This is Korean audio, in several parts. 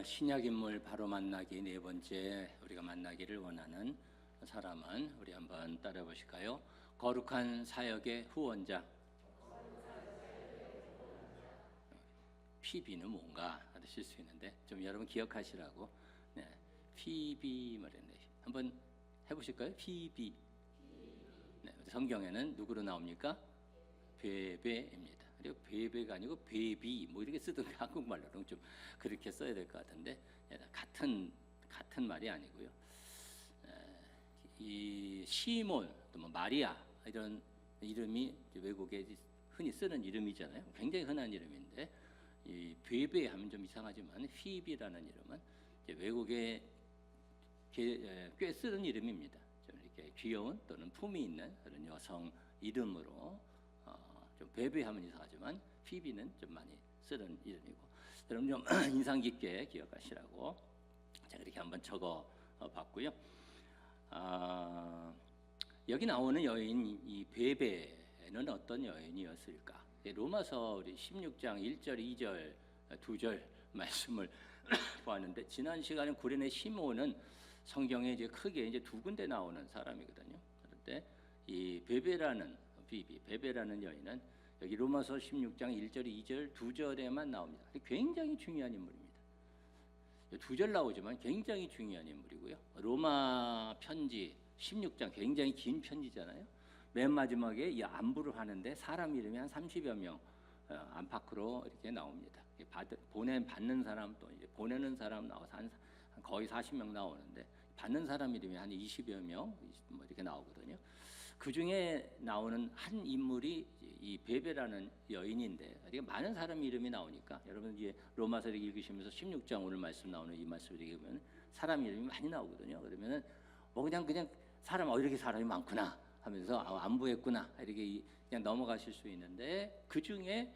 신약 인물 바로 만나기 네 번째 우리가 만나기를 원하는 사람은 우리 한번 따라 보실까요? 거룩한 사역의 후원자. PB는 뭔가 하실 수 있는데 좀 여러분 기억하시라고. 네, PB 말했네. 한번 해보실까요? PB. 네, 성경에는 누구로 나옵니까? 베베입니다. 그리고 베베가 아니고 베비 뭐 이렇게 쓰던가 한국말로는 좀 그렇게 써야 될 것 같은데 같은 말이 아니고요. 이 시몬 또 뭐 마리아 이런 이름이 외국에 흔히 쓰는 이름이잖아요. 굉장히 흔한 이름인데 이 베베 하면 좀 이상하지만 피비라는 이름은 이제 외국에 꽤 쓰는 이름입니다. 좀 이렇게 귀여운 또는 품이 있는 그런 여성 이름으로 좀 베베하면 이상하지만 피비는 좀 많이 쓰는 이름이고, 여러분 좀 인상 깊게 기억하시라고 제가 이렇게 한번 적어 봤고요. 여기 나오는 여인 이 베베는 어떤 여인이었을까? 로마서 우리 16장 1절, 2절, 2절 말씀을 보았는데, 지난 시간에 구레네 시몬은 성경에 이제 크게 이제 두 군데 나오는 사람이거든요. 그런데 이 베베라는 여인은 여기 로마서 16장 1절, 2절, 2절에만 나옵니다. 굉장히 중요한 인물입니다. 2절 나오지만 굉장히 중요한 인물이고요. 로마 편지 16장 굉장히 긴 편지잖아요. 맨 마지막에 이 안부를 하는데 사람 이름이 한 30여 명 안팎으로 이렇게 나옵니다. 받는 사람 또 이제 보내는 사람 나와서 한 거의 40명 나오는데, 받는 사람 이름이 한 20여 명 뭐 이렇게 나오거든요. 그 중에 나오는 한 인물이 이 베베라는 여인인데, 되게 많은 사람 이름이 나오니까 여러분 이제 로마서를 읽으시면서 16장 오늘 말씀 나오는 이 말씀을 읽으면 사람 이름이 많이 나오거든요. 그러면은 뭐 그냥 사람 이렇게 사람이 많구나 하면서 안부했구나 이렇게 그냥 넘어가실 수 있는데, 그 중에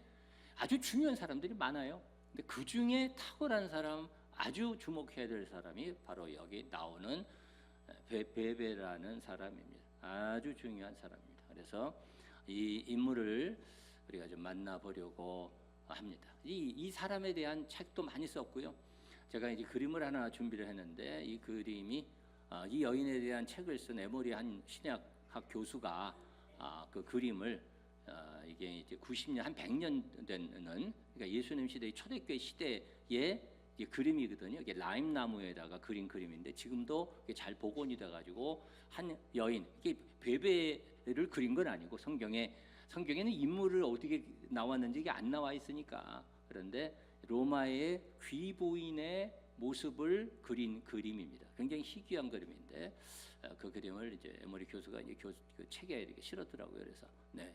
아주 중요한 사람들이 많아요. 근데 그 중에 탁월한 사람, 아주 주목해야 될 사람이 바로 여기 나오는 베베라는 사람입니다. 아주 중요한 사람입니다. 그래서 이 인물을 우리가 좀 만나보려고 합니다. 이 사람에 대한 책도 많이 썼고요. 제가 이제 그림을 하나 준비를 했는데, 이 그림이 이 여인에 대한 책을 쓴 에모리 한 신약학 교수가 그 그림을 이게 이제 90년 한 100년 되는, 그러니까 예수님 시대의 초대교회 시대의 그림이거든요. 이게 라임 나무에다가 그린 그림인데 지금도 잘 복원이 돼가지고 한 여인, 이게 베베를 그린 건 아니고 성경에는 인물을 어떻게 나왔는지 이게 안 나와 있으니까, 그런데 로마의 귀부인의 모습을 그린 그림입니다. 굉장히 희귀한 그림인데 그 그림을 이제 에모리 교수가 이제 그 책에 이렇게 실었더라고요. 그래서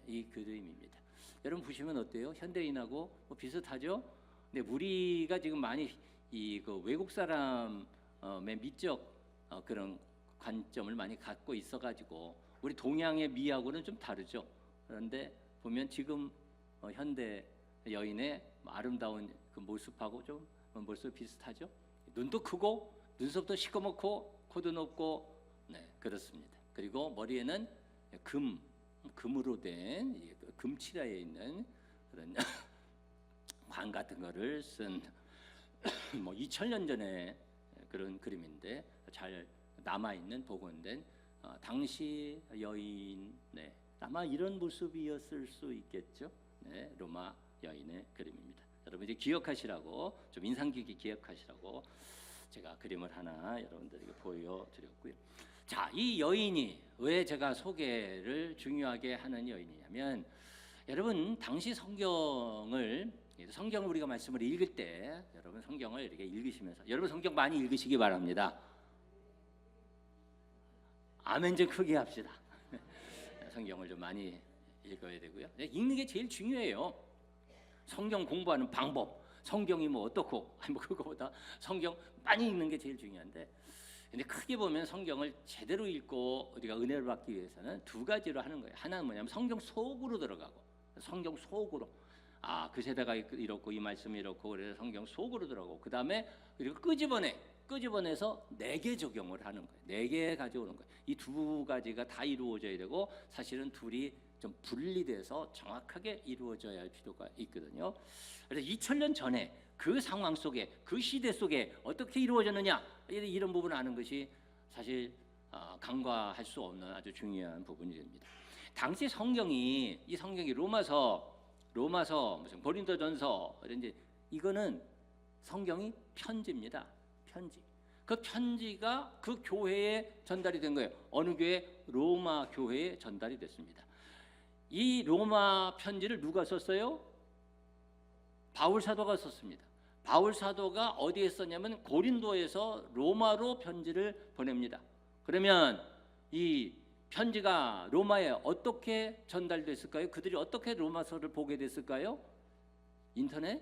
이 그림입니다. 여러분 보시면 어때요? 현대인하고 뭐 비슷하죠? 근데 우리가 지금 많이 그 외국 사람의 미적 그런 관점을 많이 갖고 있어가지고 우리 동양의 미하고는 좀 다르죠. 그런데 보면 지금 현대 여인의 아름다운 그 모습하고 좀 모습 비슷하죠. 눈도 크고 눈썹도 시커멓고 코도 높고 그렇습니다. 그리고 머리에는 금으로 된 금칠하에 있는 그런 관 같은 거를 쓴 뭐 2000년 전에 그런 그림인데 잘 남아 있는 복원된 당시 여인, 아마 이런 모습이었을 수 있겠죠. 로마 여인의 그림입니다. 여러분 이제 기억하시라고, 좀 인상 깊게 기억하시라고 제가 그림을 하나 여러분들에게 보여드렸고요. 자, 이 여인이 왜 제가 소개를 중요하게 하는 여인이냐면, 여러분 당시 성경을 우리가 말씀을 읽을 때 여러분 성경을 이렇게 읽으시면서, 여러분 성경 많이 읽으시기 바랍니다. 아멘 좀 크게 합시다. 성경을 좀 많이 읽어야 되고요. 읽는 게 제일 중요해요. 성경 공부하는 방법, 성경이 뭐 어떻고 뭐 그거보다 성경 많이 읽는 게 제일 중요한데, 근데 크게 보면 성경을 제대로 읽고 우리가 은혜를 받기 위해서는 두 가지로 하는 거예요. 하나는 뭐냐면 성경 속으로 들어가고, 성경 속으로 그 세대가 이렇고 이 말씀이 이렇고 그래서 성경 속으로 들어가고, 그 다음에 그리고 끄집어내서 내게 적용을 하는 거예요. 내게 가져오는 거예요. 이 두 가지가 다 이루어져야 되고, 사실은 둘이 좀 분리돼서 정확하게 이루어져야 할 필요가 있거든요. 그래서 2000년 전에 그 상황 속에, 그 시대 속에 어떻게 이루어졌느냐, 이런 부분을 아는 것이 사실 간과할 수 없는 아주 중요한 부분이 됩니다. 당시 성경이, 이 성경이 로마서 무슨 고린도전서 이제 이거는 성경이 편지입니다. 편지. 그 편지가 그 교회에 전달이 된 거예요. 어느 교회? 로마 교회에 전달이 됐습니다. 이 로마 편지를 누가 썼어요? 바울 사도가 썼습니다. 바울 사도가 어디에 썼냐면 고린도에서 로마로 편지를 보냅니다. 그러면 이 편지가 로마에 어떻게 전달됐을까요? 그들이 어떻게 로마서를 보게 됐을까요? 인터넷?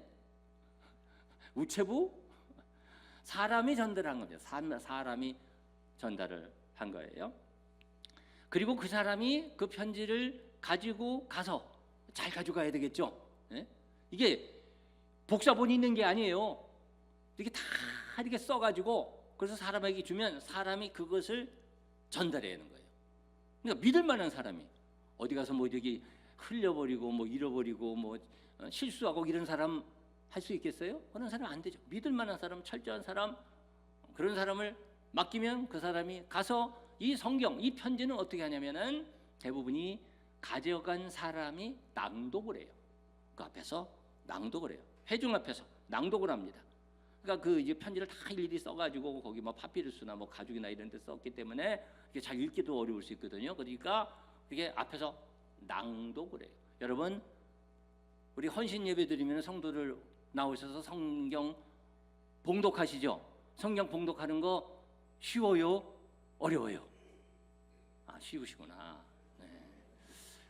우체부? 사람이 전달한 겁니다. 사람이 전달을 한 거예요. 그리고 그 사람이 그 편지를 가지고 가서 잘 가져가야 되겠죠. 예? 이게 복사본이 있는 게 아니에요. 이렇게 다 이렇게 써가지고 그래서 사람에게 주면 사람이 그것을 전달해야 하는 거예요. 그러니까 믿을 만한 사람이 어디 가서 뭐 여기 흘려버리고 뭐 잃어버리고 뭐 실수하고 이런 사람 할 수 있겠어요? 그런 사람 안 되죠. 믿을 만한 사람, 철저한 사람, 그런 사람을 맡기면 그 사람이 가서 이 성경, 이 편지는 어떻게 하냐면은 대부분이 가져간 사람이 낭독을 해요. 그 앞에서 낭독을 해요. 회중 앞에서 낭독을 합니다. 그러니까 그 이제 편지를 다 일일이 써가지고 거기 뭐 파피루스나 뭐 가죽이나 이런 데 썼기 때문에 이게 잘 읽기도 어려울 수 있거든요. 그러니까 이게 앞에서 낭독을 해요. 여러분, 우리 헌신 예배 드리면 성도들 나오셔서 성경 봉독하시죠? 성경 봉독하는 거 쉬워요? 어려워요? 쉬우시구나. 네.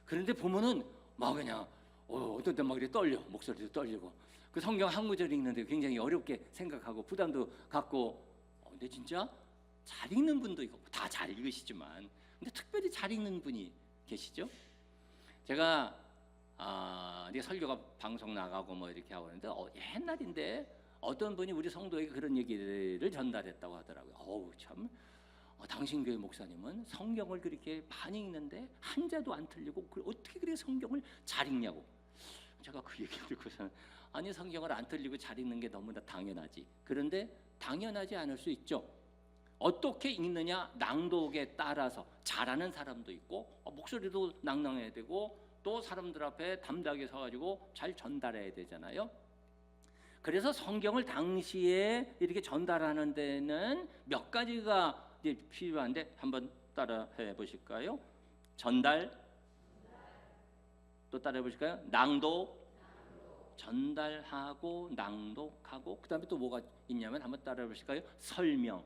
그런데 보면은 막 그냥 어떤 때 막 이렇게 떨려, 목소리도 떨리고 그 성경 한 구절 읽는데 굉장히 어렵게 생각하고 부담도 갖고 근데 진짜 잘 읽는 분도 있고 다 잘 읽으시지만 근데 특별히 잘 읽는 분이 계시죠? 제가 이제 설교가 방송 나가고 뭐 이렇게 하고 있는데 옛날인데 어떤 분이 우리 성도에게 그런 얘기를 전달했다고 하더라고요. 참 당신 교회 목사님은 성경을 그렇게 많이 읽는데 한자도 안 틀리고 어떻게 그렇게 성경을 잘 읽냐고. 제가 그 얘기 듣고서는 아니 성경을 안 틀리고 잘 읽는 게 너무나 당연하지. 그런데 당연하지 않을 수 있죠. 어떻게 읽느냐, 낭독에 따라서 잘하는 사람도 있고 목소리도 낭낭해야 되고 또 사람들 앞에 담대하게 서가지고 잘 전달해야 되잖아요. 그래서 성경을 당시에 이렇게 전달하는 데는 몇 가지가 이제 필요한데 한번 따라해 보실까요? 전달, 또 따라해 보실까요? 낭독, 전달하고 낭독하고 그 다음에 또 뭐가 있냐면 한번 따라해 보실까요? 설명을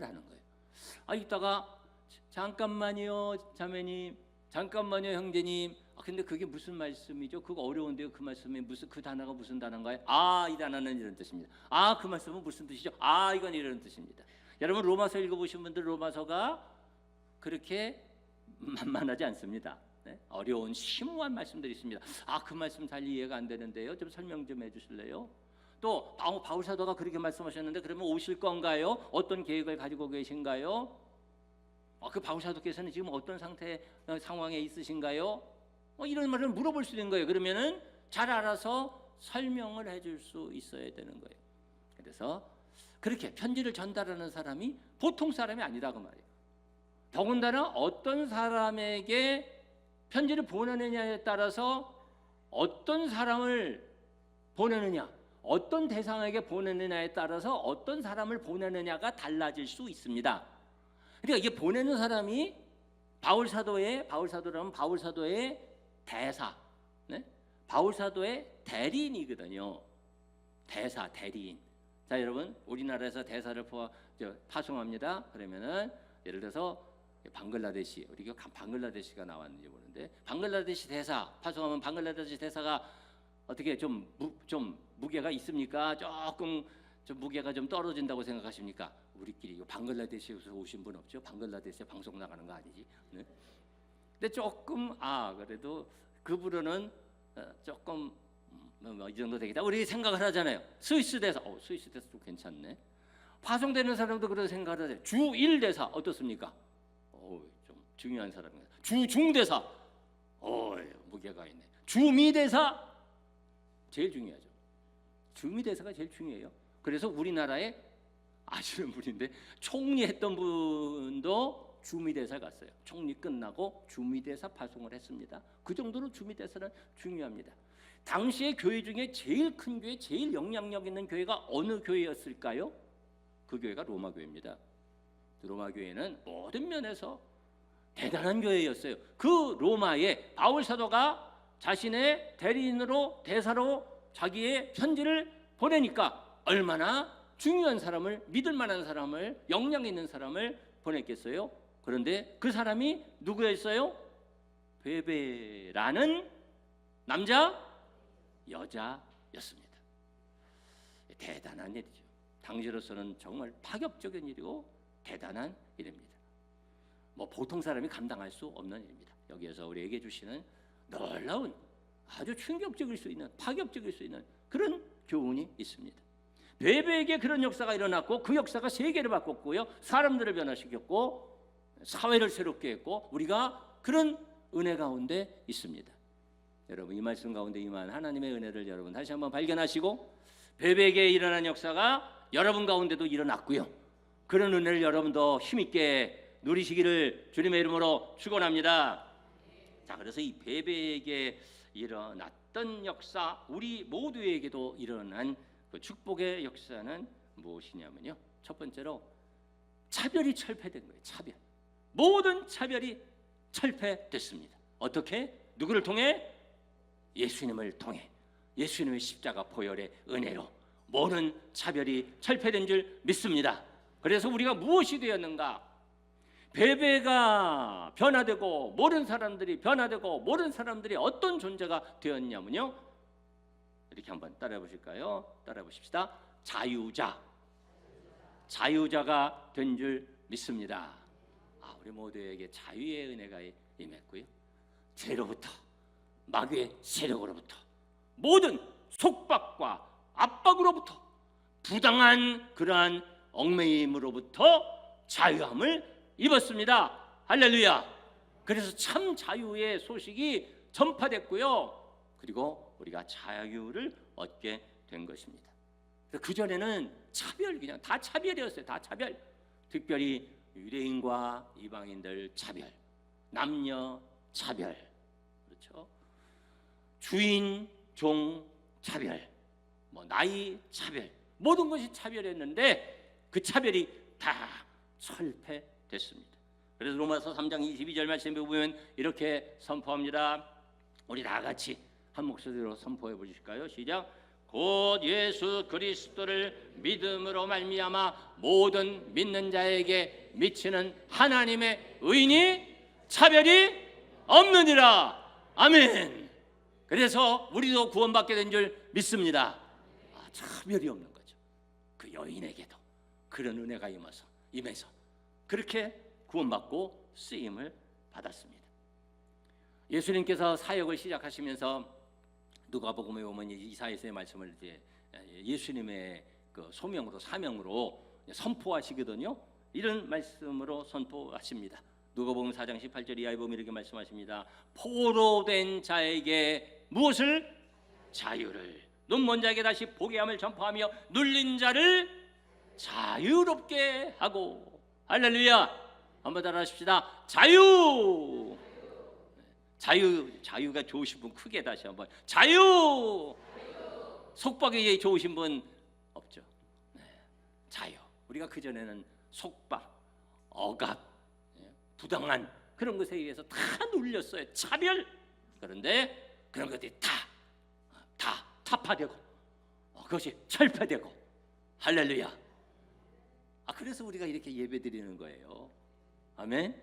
하는 거예요. 이따가 잠깐만요 자매님, 잠깐만요 형제님, 근데 그게 무슨 말씀이죠? 그거 어려운데요. 그 말씀이 무슨, 그 단어가 무슨 단어인가요? 이 단어는 이런 뜻입니다. 그 말씀은 무슨 뜻이죠? 이건 이런 뜻입니다. 여러분 로마서 읽어보신 분들 로마서가 그렇게 만만하지 않습니다. 네? 어려운 심오한 말씀들이 있습니다. 그 말씀 잘 이해가 안 되는데요. 좀 설명 좀 해주실래요? 또 바울 사도가 그렇게 말씀하셨는데 그러면 오실 건가요? 어떤 계획을 가지고 계신가요? 그 바울 사도께서는 지금 어떤 상황에 있으신가요? 이런 말을 물어볼 수 있는 거예요. 그러면은 잘 알아서 설명을 해줄 수 있어야 되는 거예요. 그래서 그렇게 편지를 전달하는 사람이 보통 사람이 아니라고 말이에요. 더군다나 어떤 사람에게 편지를 보내느냐에 따라서 어떤 사람을 보내느냐, 어떤 대상에게 보내느냐에 따라서 어떤 사람을 보내느냐가 달라질 수 있습니다. 그러니까 이게 보내는 사람이 바울 사도라면 바울 사도의 대사, 네? 바울 사도의 대리인이거든요. 대리인. 자, 여러분, 우리나라에서 대사를 파송합니다. 그러면은 예를 들어서 방글라데시, 우리가 방글라데시가 나왔는지 모르는데 방글라데시 대사 파송하면 방글라데시 대사가 어떻게 좀 무게가 있습니까? 조금 좀 무게가 좀 떨어진다고 생각하십니까? 우리끼리 방글라데시에서 오신 분 없죠? 방글라데시에 방송 나가는 거 아니지? 네? 근데 조금 그래도 그분은 조금 이 정도 되겠다. 우리 생각을 하잖아요. 스위스 대사, 스위스 대사 좀 괜찮네. 파송되는 사람도 그런 생각을 하잖아요. 주1 대사 어떻습니까? 좀 중요한 사람입니다. 주중 대사, 무게가 있네. 주미 대사 제일 중요하죠. 주미대사가 제일 중요해요. 그래서 우리나라에 아시는 분인데 총리했던 분도 주미대사 갔어요. 총리 끝나고 주미대사 파송을 했습니다. 그 정도로 주미대사는 중요합니다. 당시의 교회 중에 제일 큰 교회, 제일 영향력 있는 교회가 어느 교회였을까요? 그 교회가 로마 교회입니다. 로마 교회는 모든 면에서 대단한 교회였어요. 그 로마에 바울 사도가 자신의 대리인으로 대사로 자기의 편지를 보내니까 얼마나 중요한 사람을, 믿을 만한 사람을, 역량 있는 사람을 보냈겠어요? 그런데 그 사람이 누구였어요? 베베라는 남자, 여자였습니다. 대단한 일이죠. 당시로서는 정말 파격적인 일이고 대단한 일입니다. 뭐 보통 사람이 감당할 수 없는 일입니다. 여기에서 우리에게 주시는 놀라운, 아주 충격적일 수 있는, 파격적일 수 있는 그런 교훈이 있습니다. 베베에게 그런 역사가 일어났고 그 역사가 세계를 바꿨고요, 사람들을 변화시켰고 사회를 새롭게 했고 우리가 그런 은혜 가운데 있습니다. 여러분, 이 말씀 가운데 임한 하나님의 은혜를 여러분 다시 한번 발견하시고 베베에게 일어난 역사가 여러분 가운데도 일어났고요, 그런 은혜를 여러분도 힘있게 누리시기를 주님의 이름으로 축원합니다. 자, 그래서 이 베베에게 일어났던 역사, 우리 모두에게도 일어난 그 축복의 역사는 무엇이냐면요, 첫 번째로 차별이 철폐된 거예요. 차별, 모든 차별이 철폐됐습니다. 어떻게? 누구를 통해? 예수님을 통해, 예수님의 십자가 보혈의 은혜로 모든 차별이 철폐된 줄 믿습니다. 그래서 우리가 무엇이 되었는가? 베베가 변화되고 모든 사람들이 변화되고 모든 사람들이 어떤 존재가 되었냐면요, 이렇게 한번 따라해 보실까요? 따라해 보십시다. 자유자가 된 줄 믿습니다. 우리 모두에게 자유의 은혜가 임했고요, 죄로부터, 마귀의 세력으로부터, 모든 속박과 압박으로부터, 부당한 그러한 얽매임으로부터 자유함을 입었습니다. 할렐루야. 그래서 참 자유의 소식이 전파됐고요, 그리고 우리가 자유를 얻게 된 것입니다. 그전에는 차별, 그냥 다 차별이었어요. 다 차별. 특별히 유대인과 이방인들 차별, 남녀 차별, 그렇죠? 주인 종 차별, 뭐 나이 차별, 모든 것이 차별했는데 그 차별이 다 철폐됐습니다. 그래서 로마서 3장 22절 말씀에 보면 이렇게 선포합니다. 우리 다 같이 한 목소리로 선포해 보실까요? 시작. 곧 예수 그리스도를 믿음으로 말미암아 모든 믿는 자에게 미치는 하나님의 의인이 차별이 없느니라. 아멘. 그래서 우리도 구원받게 된 줄 믿습니다. 차별이 없는 거죠. 그 여인에게도 그런 은혜가 임해서 그렇게 구원받고 쓰임을 받았습니다. 예수님께서 사역을 시작하시면서 누가복음에 보면 이사야서의 말씀을 이제 예수님의 그 소명으로, 사명으로 선포하시거든요. 이런 말씀으로 선포하십니다. 누가복음 4장 18절 이하에 보면 이렇게 말씀하십니다. 포로된 자에게 무엇을? 자유를, 눈먼 자에게 다시 보게 함을 전파하며 눌린 자를 자유롭게 하고. 할렐루야. 한번 따라하십시다. 자유가 좋으신 분 크게 다시 한번. 자유. 속박이 좋으신 분 없죠? 네. 자유. 우리가 그전에는 속박, 억압, 부당한 그런 것에 의해서 다 눌렸어요. 차별. 그런데 그런 것들이 다 타파되고 그것이 철폐되고. 할렐루야. 그래서 우리가 이렇게 예배드리는 거예요. 아멘.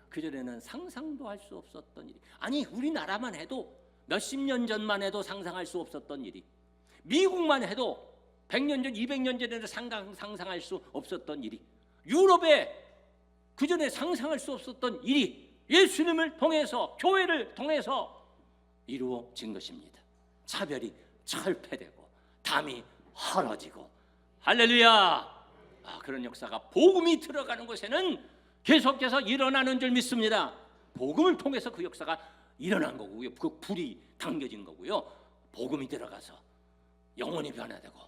그전에는 상상도 할 수 없었던 일이, 아니 우리나라만 해도 몇십 년 전만 해도 상상할 수 없었던 일이, 미국만 해도 100년 전, 200년 전에도 상상할 수 없었던 일이, 유럽에 그전에 상상할 수 없었던 일이 예수님을 통해서, 교회를 통해서 이루어진 것입니다. 차별이 철폐되고 담이 헐어지고. 할렐루야. 그런 역사가 복음이 들어가는 곳에는 계속해서 일어나는 줄 믿습니다. 복음을 통해서 그 역사가 일어난 거고요, 그 불이 당겨진 거고요, 복음이 들어가서 영혼이 변화되고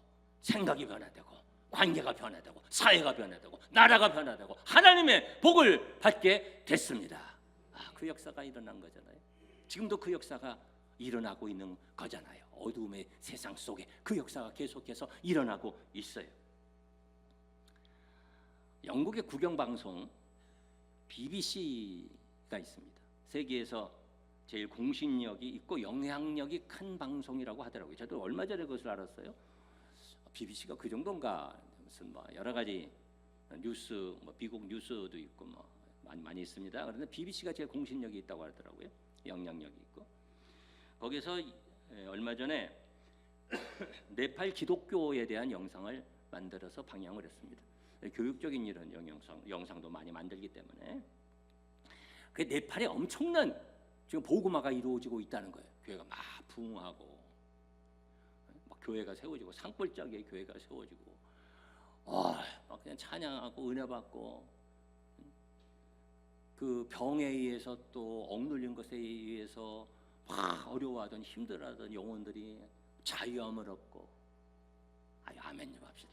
생각이 변화되고 관계가 변화되고 사회가 변화되고 나라가 변화되고 하나님의 복을 받게 됐습니다. 그 역사가 일어난 거잖아요. 지금도 그 역사가 일어나고 있는 거잖아요. 어두움의 세상 속에 그 역사가 계속해서 일어나고 있어요. 영국의 국영방송 BBC가 있습니다. 세계에서 제일 공신력이 있고 영향력이 큰 방송이라고 하더라고요. 저도 얼마 전에 그것을 알았어요. BBC가 그 정도인가? 무슨 뭐 여러 가지 뉴스, 뭐 미국 뉴스도 있고 뭐 많이 있습니다. 그런데 BBC가 제일 공신력이 있다고 하더라고요. 영향력이 있고. 거기서 얼마 전에 네팔 기독교에 대한 영상을 만들어서 방영을 했습니다. 교육적인 이런 영상도 많이 만들기 때문에 그 네팔에 엄청난 지금 복음화가 이루어지고 있다는 거예요. 교회가 막 부흥하고 막 교회가 세워지고 산골짜기에 교회가 세워지고 막 그냥 찬양하고 은혜 받고 그 병에 의해서 또 억눌린 것에 의해서 막 어려워하던 힘들어하던 영혼들이 자유함을 얻고 아멘 좀 합시다.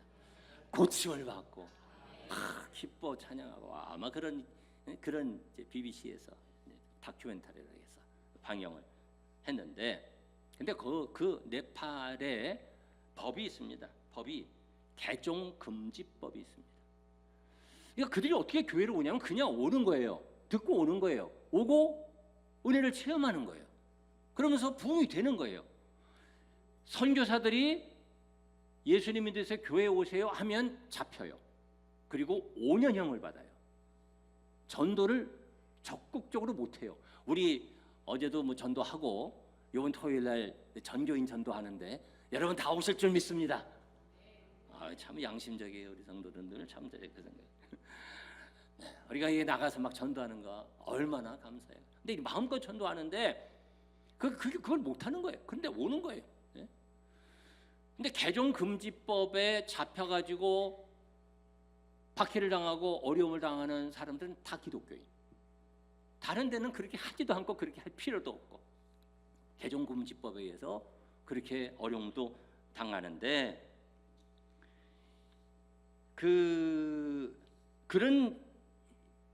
고침을 받고 기뻐 찬양하고 아마 그런 이제 BBC에서 다큐멘터리를 해서 방영을 했는데 근데 그 네팔에 법이 있습니다. 법이 개종 금지법이 있습니다. 그러니까 그들이 어떻게 교회를 오냐면 그냥 오는 거예요. 듣고 오는 거예요. 오고 은혜를 체험하는 거예요. 그러면서 부흥이 되는 거예요. 선교사들이 예수님 믿으세요 교회에 오세요 하면 잡혀요. 그리고 5년형을 받아요. 전도를 적극적으로 못해요. 우리 어제도 뭐 전도하고 이번 토요일날 전교인 전도하는데 여러분 다 오실 줄 믿습니다. 참 양심적이에요. 우리 성도들 참 그 생각. 우리가 이게 나가서 막 전도하는 거 얼마나 감사해요. 근데 마음껏 전도하는데 그걸 못하는 거예요. 그런데 오는 거예요. 근데 개종 금지법에 잡혀가지고 박해를 당하고 어려움을 당하는 사람들은 다 기독교인. 다른 데는 그렇게 하지도 않고 그렇게 할 필요도 없고 개종 금지법에 의해서 그렇게 어려움도 당하는데 그런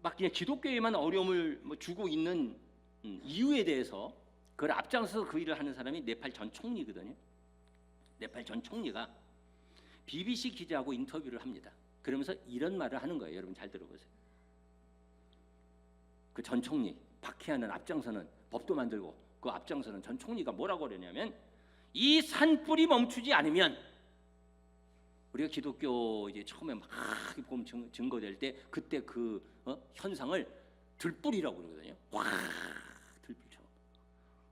막 그냥 기독교에만 어려움을 주고 있는 이유에 대해서 그걸 앞장서서 그 일을 하는 사람이 네팔 전 총리거든요. 네팔 전 총리가 BBC 기자하고 인터뷰를 합니다. 그러면서 이런 말을 하는 거예요. 여러분 잘 들어보세요. 그 전 총리 박해하는 앞장서는 법도 만들고 그 앞장서는 전 총리가 뭐라고 그러냐면 이 산불이 멈추지 않으면 우리가 기독교 이제 처음에 막 복음 증거될 때 그때 그 현상을 들불이라고 그러거든요. 와 들불처럼.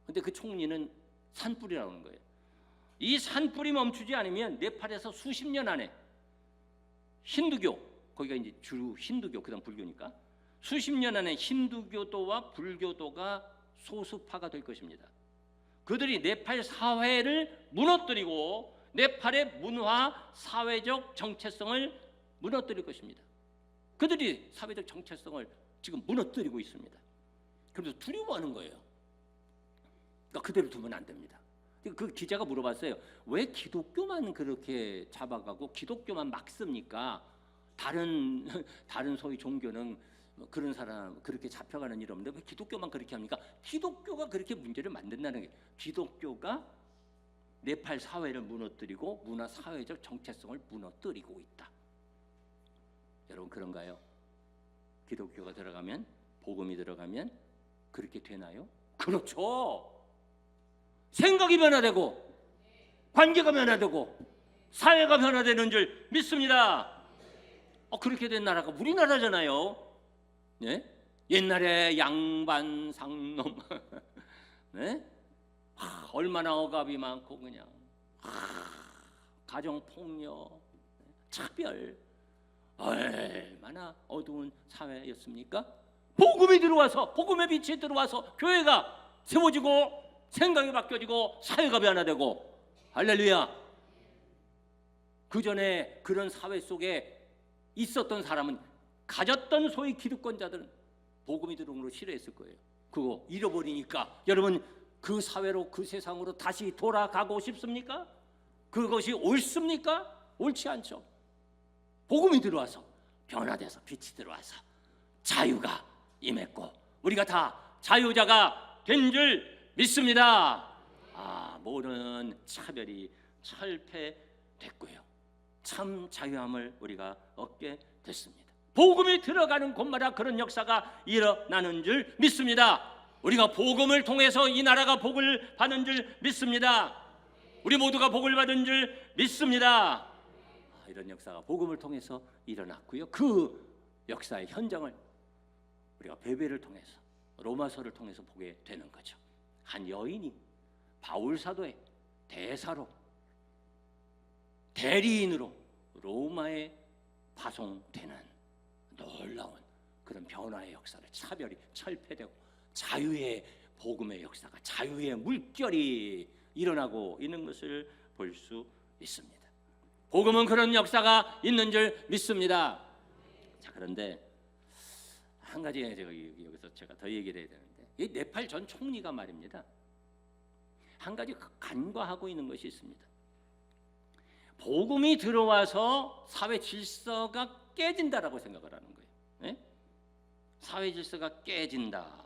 근데 그 총리는 산불이라고 하는 거예요. 이 산불이 멈추지 않으면 네팔에서 수십 년 안에 힌두교 거기가 이제 주로 힌두교 그다음 불교니까 수십 년 안에 힌두교도와 불교도가 소수파가 될 것입니다. 그들이 네팔 사회를 무너뜨리고 네팔의 문화 사회적 정체성을 무너뜨릴 것입니다. 그들이 사회적 정체성을 지금 무너뜨리고 있습니다. 그래서 두려워하는 거예요. 그러니까 그대로 두면 안 됩니다. 그 기자가 물어봤어요. 왜 기독교만 그렇게 잡아가고 기독교만 막 씁니까? 다른 소위 종교는 그런 사람 그렇게 잡혀가는 일 없는데 왜 기독교만 그렇게 합니까? 기독교가 그렇게 문제를 만든다는 게 기독교가 네팔 사회를 무너뜨리고 문화 사회적 정체성을 무너뜨리고 있다. 여러분 그런가요? 기독교가 들어가면 복음이 들어가면 그렇게 되나요? 그렇죠. 생각이 변화되고 관계가 변화되고 사회가 변화되는 줄 믿습니다. 그렇게 된 나라가 우리나라잖아요. 네? 옛날에 양반 상놈 네? 얼마나 억압이 많고 그냥 가정폭력 차별 얼마나 어두운 사회였습니까? 복음이 들어와서 복음의 빛이 들어와서 교회가 세워지고 생각이 바뀌어지고 사회가 변화되고 할렐루야. 그 전에 그런 사회 속에 있었던 사람은 가졌던 소위 기득권자들은 복음이 들어온 걸 싫어했을 거예요. 그거 잃어버리니까 여러분 그 사회로 그 세상으로 다시 돌아가고 싶습니까? 그것이 옳습니까? 옳지 않죠. 복음이 들어와서 변화돼서 빛이 들어와서 자유가 임했고 우리가 다 자유자가 된 줄 믿습니다. 모든 차별이 철폐됐고요. 참 자유함을 우리가 얻게 됐습니다. 복음이 들어가는 곳마다 그런 역사가 일어나는 줄 믿습니다. 우리가 복음을 통해서 이 나라가 복을 받는 줄 믿습니다. 우리 모두가 복을 받은 줄 믿습니다. 이런 역사가 복음을 통해서 일어났고요. 그 역사의 현장을 우리가 베베를 통해서 로마서를 통해서 보게 되는 거죠. 한 여인이 바울 사도의 대사로 대리인으로 로마에 파송되는 놀라운 그런 변화의 역사를 차별이 철폐되고 자유의 복음의 역사가 자유의 물결이 일어나고 있는 것을 볼 수 있습니다. 복음은 그런 역사가 있는 줄 믿습니다. 자, 그런데 한 가지 여기서 제가 더 얘기를 해야 되는데 이 네팔 전 총리가 말입니다. 한 가지 간과하고 있는 것이 있습니다. 복음이 들어와서 사회 질서가 깨진다라고 생각을 하는 거예요. 네? 사회 질서가 깨진다.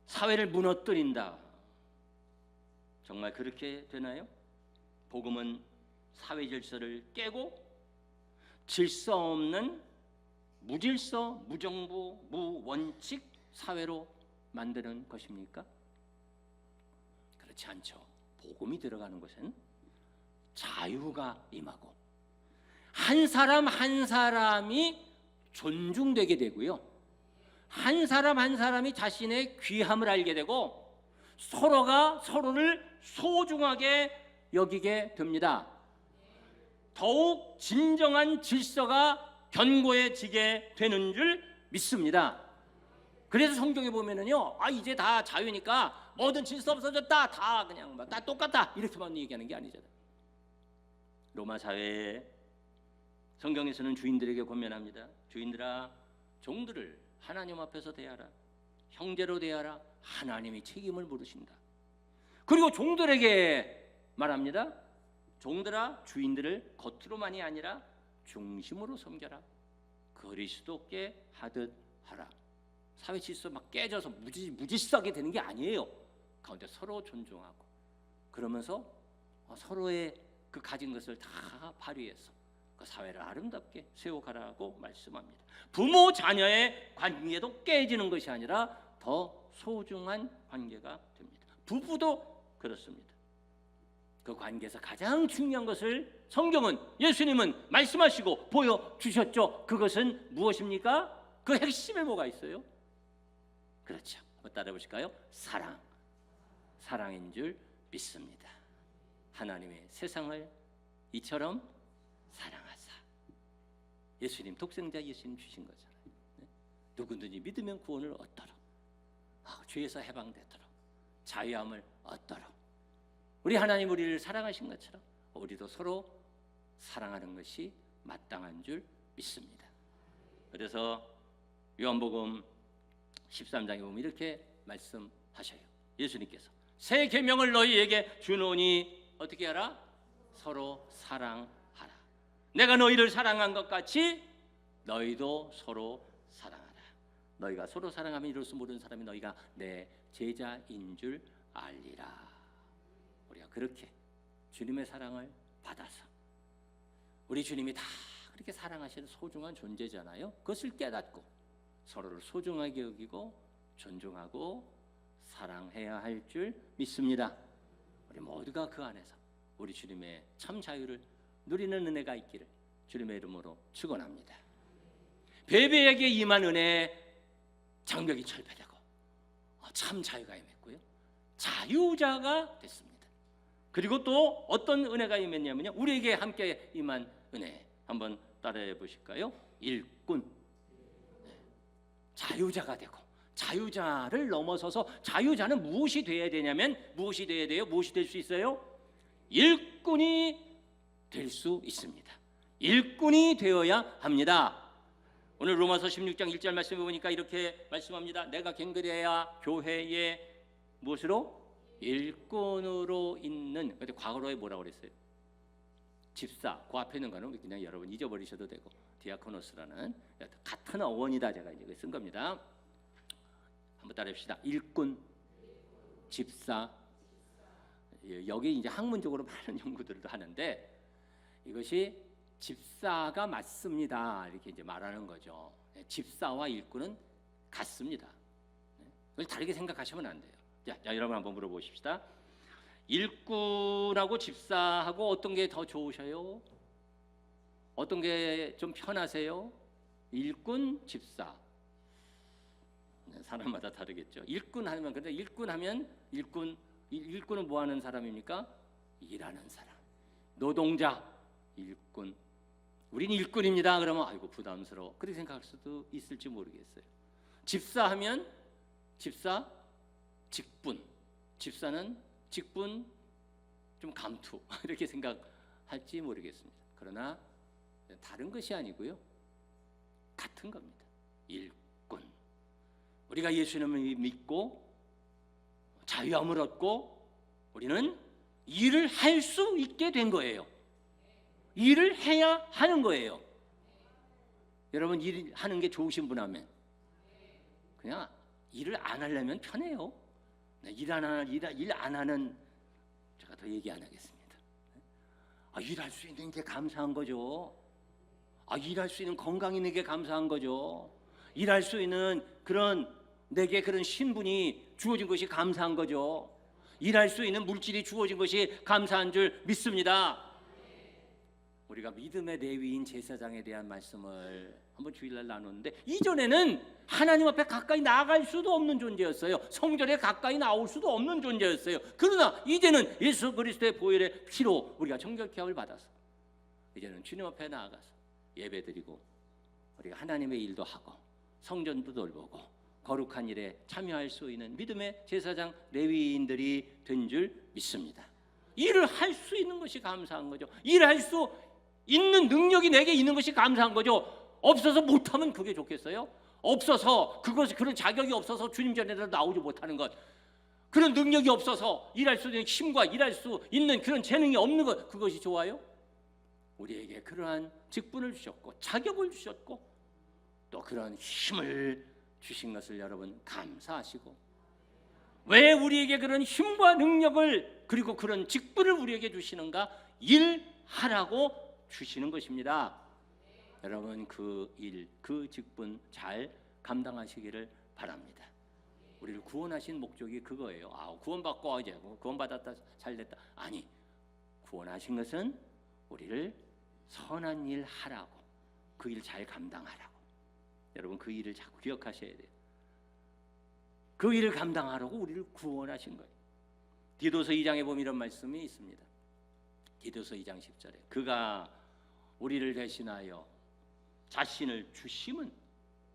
사회를 무너뜨린다. 정말 그렇게 되나요? 복음은 사회 질서를 깨고 질서 없는 무질서, 무정부, 무원칙 사회로 만드는 것입니까? 그렇지 않죠. 복음이 들어가는 것은 자유가 임하고 한 사람 한 사람이 존중되게 되고요. 한 사람 한 사람이 자신의 귀함을 알게 되고 서로가 서로를 소중하게 여기게 됩니다. 더욱 진정한 질서가 견고해지게 되는 줄 믿습니다. 그래서 성경에 보면은요, 이제 다 자유니까 모든 질서 없어졌다, 다 그냥 다 똑같다 이렇게만 얘기하는 게 아니잖아요. 로마 사회에 성경에서는 주인들에게 권면합니다. 주인들아, 종들을 하나님 앞에서 대하라. 형제로 대하라. 하나님이 책임을 물으신다. 그리고 종들에게 말합니다. 종들아, 주인들을 겉으로만이 아니라 중심으로 섬겨라. 그리스도께 하듯 하라. 사회 질서 막 깨져서 무질서하게 되는 게 아니에요. 가운데 서로 존중하고 그러면서 서로의 그 가진 것을 다 발휘해서 그 사회를 아름답게 세워가라고 말씀합니다. 부모 자녀의 관계도 깨지는 것이 아니라 더 소중한 관계가 됩니다. 부부도 그렇습니다. 그 관계에서 가장 중요한 것을 성경은, 예수님은 말씀하시고 보여주셨죠. 그것은 무엇입니까? 그 핵심에 뭐가 있어요? 그렇죠. 한번 따라 보실까요? 사랑인 줄 믿습니다. 하나님의 세상을 이처럼 사랑하사. 예수님, 독생자 예수님 주신 거잖아요. 누구든지 믿으면 구원을 얻도록, 죄에서 해방되도록, 자유함을 얻도록. 우리 하나님 우리를 사랑하신 것처럼 우리도 서로 사랑하는 것이 마땅한 줄 믿습니다. 그래서 요한복음 13장에 보면 이렇게 말씀하셔요. 예수님께서 새 계명을 너희에게 주노니 어떻게 하라? 서로 사랑하라. 내가 너희를 사랑한 것 같이 너희도 서로 사랑하라. 너희가 서로 사랑하면 이룰 수 모르는 사람이 너희가 내 제자인 줄 알리라. 우리가 그렇게 주님의 사랑을 받아서 우리 주님이 다 그렇게 사랑하시는 소중한 존재잖아요. 그것을 깨닫고 서로를 소중하게 여기고 존중하고 사랑해야 할 줄 믿습니다. 우리 모두가 그 안에서 우리 주님의 참 자유를 누리는 은혜가 있기를 주님의 이름으로 축원합니다. 베베에게 임한 은혜, 장벽이 철폐되고 참 자유가 임했고요. 자유자가 됐습니다. 그리고 또 어떤 은혜가 임했냐면요, 우리에게 함께 임한 은혜 한번 따라해 보실까요? 일꾼. 자유자가 되고 자유자를 넘어서서 자유자는 무엇이 되어야 되냐면 무엇이 되어야 돼요? 무엇이 될 수 있어요? 일꾼이 될 수 있습니다. 일꾼이 되어야 합니다. 오늘 로마서 16장 1절 말씀을 보니까 이렇게 말씀합니다. 내가 갱그레야 교회에 무엇으로? 일꾼으로 있는, 근데 과거로에 뭐라고 그랬어요? 집사. 그 앞에 있는 거는 그냥 여러분 잊어버리셔도 되고, 디아코노스라는 같은 어원이다. 제가 이제 쓴 겁니다. 한번 따라합시다. 일꾼, 집사. 여기 이제 학문적으로 많은 연구들도 하는데 이것이 집사가 맞습니다. 이렇게 이제 말하는 거죠. 집사와 일꾼은 같습니다. 그걸 다르게 생각하시면 안 돼요. 자, 여러분 한번 물어보십시다. 일꾼하고 집사하고 어떤 게 더 좋으셔요? 어떤 게 좀 편하세요? 일꾼, 집사. 사람마다 다르겠죠. 일꾼 하면, 근데 일꾼은 뭐 하는 사람입니까? 일하는 사람. 노동자, 일꾼. 우린 일꾼입니다. 그러면 아이고 부담스러워. 그렇게 생각할 수도 있을지 모르겠어요. 집사하면 집사, 직분. 집사는 직분 좀 감투. 이렇게 생각할지 모르겠습니다. 그러나 다른 것이 아니고요. 같은 겁니다. 일꾼. 우리가 예수님을 믿고 자유함을 얻고 우리는 일을 할 수 있게 된 거예요. 일을 해야 하는 거예요. 여러분 일하는 게 좋으신 분 하면 그냥 일을 안 하려면 편해요. 일 안 하는 제가 더 얘기 안 하겠습니다. 일할 수 있는 게 감사한 거죠. 일할 수 있는 건강 있는 게 감사한 거죠. 일할 수 있는 내게 그런 신분이 주어진 것이 감사한 거죠. 일할 수 있는 물질이 주어진 것이 감사한 줄 믿습니다. 우리가 믿음의 레위인 제사장에 대한 말씀을 한번 주일날 나눴는데 이전에는 하나님 앞에 가까이 나아갈 수도 없는 존재였어요. 성전에 가까이 나올 수도 없는 존재였어요. 그러나 이제는 예수 그리스도의 보혈의 피로 우리가 정결케 함을 받아서 이제는 주님 앞에 나아가서 예배드리고 우리가 하나님의 일도 하고 성전도 돌보고 거룩한 일에 참여할 수 있는 믿음의 제사장 레위인들이 된 줄 믿습니다. 일을 할 수 있는 것이 감사한 거죠. 일할 수 있는 능력이 내게 있는 것이 감사한 거죠. 없어서 못하면 그게 좋겠어요? 없어서 그런 자격이 없어서 주님 전에도 나오지 못하는 것, 그런 능력이 없어서 일할 수 있는 힘과 일할 수 있는 그런 재능이 없는 것, 그것이 좋아요? 우리에게 그러한 직분을 주셨고 자격을 주셨고 또 그런 힘을 주신 것을 여러분 감사하시고, 왜 우리에게 그런 힘과 능력을 그리고 그런 직분을 우리에게 주시는가? 일하라고 주시는 것입니다. 여러분 그 일, 그 직분 잘 감당하시기를 바랍니다. 우리를 구원하신 목적이 그거예요. 구원받고 이제 구원받았다 잘됐다. 아니, 구원하신 것은 우리를 선한 일 하라고, 그 일 잘 감당하라고. 여러분 그 일을 자꾸 기억하셔야 돼요. 그 일을 감당하라고 우리를 구원하신 거예요. 디도서 2장에 보면 이런 말씀이 있습니다. 디도서 2장 10절에 그가 우리를 대신하여 자신을 주심은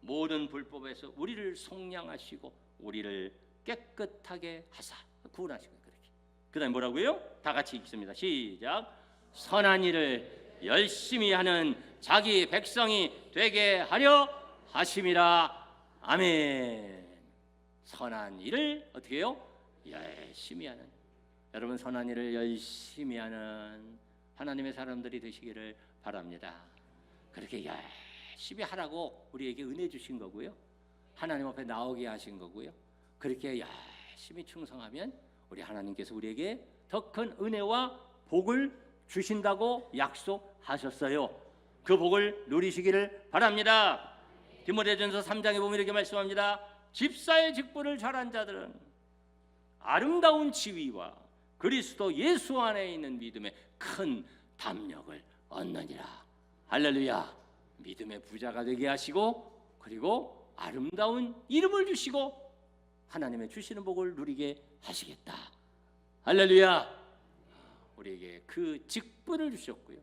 모든 불법에서 우리를 속량하시고 우리를 깨끗하게 하사 구원하시고, 그렇게. 그다음에 뭐라고요? 다 같이 읽습니다. 시작. 선한 일을 열심히 하는 자기 백성이 되게 하려 하심이라. 아멘. 선한 일을 어떻게 해요? 열심히 하는. 여러분 선한 일을 열심히 하는 하나님의 사람들이 되시기를 바랍니다. 그렇게 열심히 하라고 우리에게 은혜 주신 거고요. 하나님 앞에 나오게 하신 거고요. 그렇게 열심히 충성하면 우리 하나님께서 우리에게 더 큰 은혜와 복을 주신다고 약속하셨어요. 그 복을 누리시기를 바랍니다. 디모데전서 3장에 보면 이렇게 말씀합니다. 집사의 직분을 잘한 자들은 아름다운 지위와 그리스도 예수 안에 있는 믿음의 큰 담력을 얻느니라. 할렐루야. 믿음의 부자가 되게 하시고 그리고 아름다운 이름을 주시고 하나님의 주시는 복을 누리게 하시겠다. 할렐루야. 우리에게 그 직분을 주셨고요.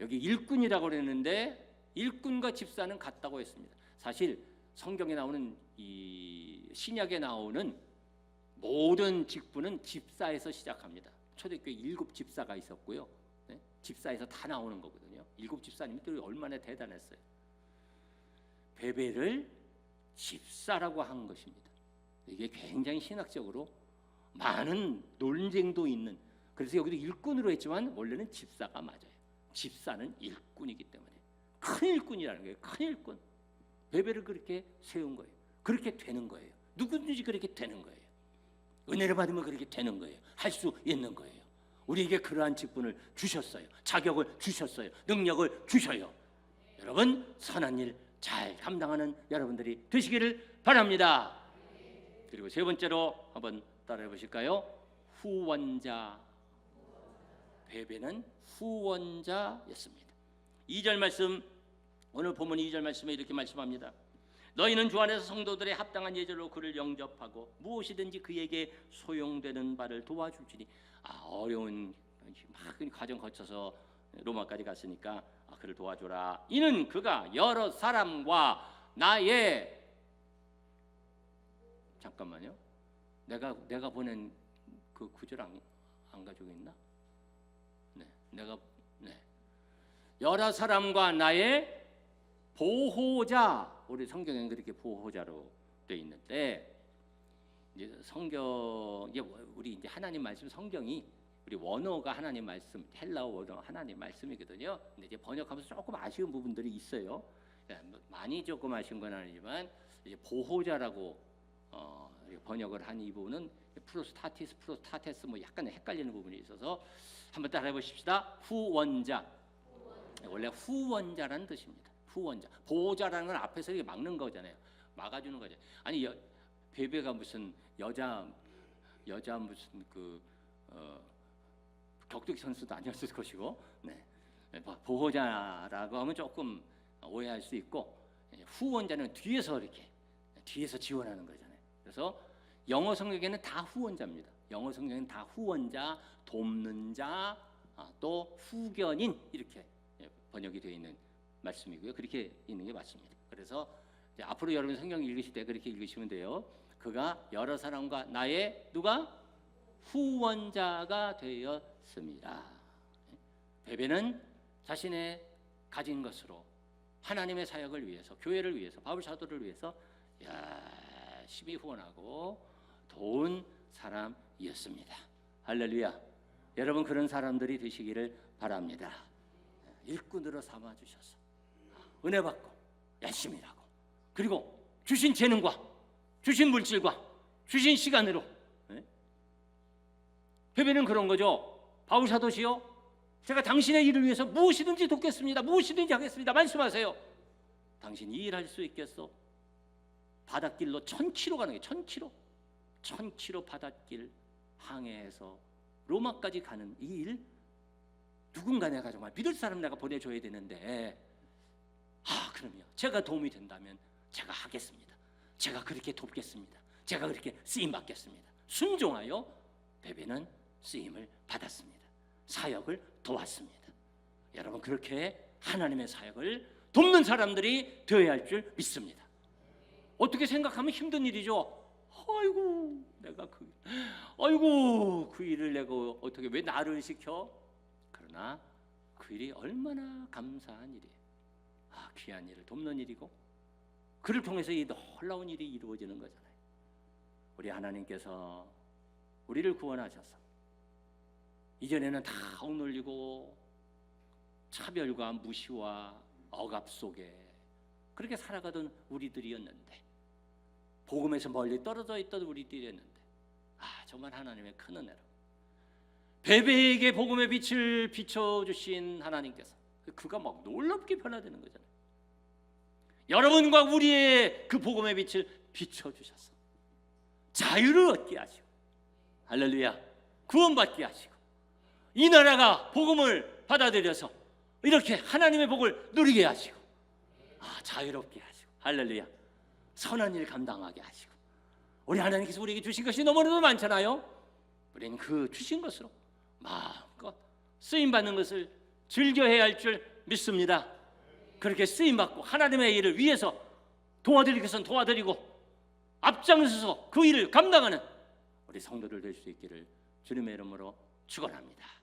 여기 일꾼이라고 그랬는데 일꾼과 집사는 같다고 했습니다. 사실 성경에 나오는 이 신약에 나오는 모든 직분은 집사에서 시작합니다. 초대교회 7 집사가 있었고요. 네? 집사에서 다 나오는 거거든요. 7 집사님들이 얼마나 대단했어요. 베베를 집사라고 한 것입니다. 이게 굉장히 신학적으로 많은 논쟁도 있는, 그래서 여기도 일꾼으로 했지만 원래는 집사가 맞아요. 집사는 일꾼이기 때문에 큰 일꾼이라는 거예요. 큰 일꾼. 베베를 그렇게 세운 거예요. 그렇게 되는 거예요. 누구든지 그렇게 되는 거예요. 은혜를 받으면 그렇게 되는 거예요. 할 수 있는 거예요. 우리에게 그러한 직분을 주셨어요. 자격을 주셨어요. 능력을 주셔요. 여러분, 선한 일 잘 감당하는 여러분들이 되시기를 바랍니다. 그리고 세 번째로 한번 따라해 보실까요? 후원자. 베베는 후원자였습니다. 2절 말씀, 오늘 본문 2절 말씀에 이렇게 말씀합니다. 너희는 주 안에서 성도들의 합당한 예절로 그를 영접하고 무엇이든지 그에게 소용되는 바를 도와줄지니. 어려운 막 과정 거쳐서 로마까지 갔으니까 그를 도와줘라. 이는 그가 여러 사람과 나의, 잠깐만요, 내가 보낸 그 구절 안 가지고 있나? 여러 사람과 나의 보호자. 우리 성경에는 그렇게 보호자로 되어 있는데, 이제 성경, 이제 우리 이제 하나님 말씀, 성경이 우리 원어가 하나님 말씀, 헬라어 원어 하나님 말씀이거든요. 근데 이제 번역하면서 조금 아쉬운 부분들이 있어요. 많이 조금 아쉬운 건 아니지만, 이제 보호자라고 번역을 한 이 부분은 프로스타티스, 프로스타테스 뭐 약간 헷갈리는 부분이 있어서 한번 따라해 보십시다. 후원자. 원래 후원자라는 뜻입니다. 후원자. 보호자라는 건 앞에서 이렇게 막는 거잖아요. 막아주는 거죠. 아니, 베베가 무슨 여자 무슨 격투기 선수도 아니었을 것이고, 보호자라고 하면 조금 오해할 수 있고, 후원자는 뒤에서 지원하는 거잖아요. 그래서 영어 성경에는 다 후원자입니다. 영어 성경에는 다 후원자, 돕는 자, 또 후견인, 이렇게 번역이 되어 있는 말씀이고요. 그렇게 있는 게 맞습니다. 그래서 이제 앞으로 여러분 성경 읽으실 때 그렇게 읽으시면 돼요. 그가 여러 사람과 나의 누가? 후원자가 되었습니다. 베베는 자신의 가진 것으로 하나님의 사역을 위해서, 교회를 위해서, 바울 사도를 위해서 열심히 후원하고 도운 사람이었습니다. 할렐루야. 여러분, 그런 사람들이 되시기를 바랍니다. 일꾼으로 삼아주셔서 은혜 받고 열심히 하고, 그리고 주신 재능과 주신 물질과 주신 시간으로, 베베는 그런 거죠. 바울 사도시요, 제가 당신의 일을 위해서 무엇이든지 돕겠습니다. 무엇이든지 하겠습니다. 말씀하세요. 당신이 일할 수 있겠어? 바닷길로 1000km 가는 게 1000km 바닷길 항해해서 로마까지 가는 이 일, 누군가 내가 정말 믿을 사람 내가 보내줘야 되는데, 그럼요, 제가 도움이 된다면 제가 하겠습니다. 제가 그렇게 돕겠습니다. 제가 그렇게 쓰임 받겠습니다. 순종하여 베베는 쓰임을 받았습니다. 사역을 도왔습니다. 여러분, 그렇게 하나님의 사역을 돕는 사람들이 되어야 할 줄 믿습니다. 어떻게 생각하면 힘든 일이죠. 아이고 그 일을 내가 어떻게, 왜 나를 시켜? 그러나 그 일이 얼마나 감사한 일이에요. 귀한 일을 돕는 일이고, 그를 통해서 이 놀라운 일이 이루어지는 거잖아요. 우리 하나님께서 우리를 구원하셔서 이전에는 다 억눌리고 차별과 무시와 억압 속에 그렇게 살아가던 우리들이었는데, 복음에서 멀리 떨어져 있던 우리들이었는데, 정말 하나님의 큰 은혜로 베베에게 복음의 빛을 비춰주신 하나님께서, 그가 막 놀랍게 변화되는 거잖아요. 여러분과 우리의 그 복음의 빛을 비춰주셔서 자유를 얻게 하시고, 할렐루야, 구원받게 하시고, 이 나라가 복음을 받아들여서 이렇게 하나님의 복을 누리게 하시고, 자유롭게 하시고, 할렐루야, 선한 일 감당하게 하시고, 우리 하나님께서 우리에게 주신 것이 너무나도 많잖아요. 우리는 그 주신 것으로 마음껏 쓰임받는 것을 즐겨해야 할 줄 믿습니다. 그렇게 쓰임받고 하나님의 일을 위해서 도와드릴 것은 도와드리고 앞장서서 그 일을 감당하는 우리 성도들 될 수 있기를 주님의 이름으로 축원합니다.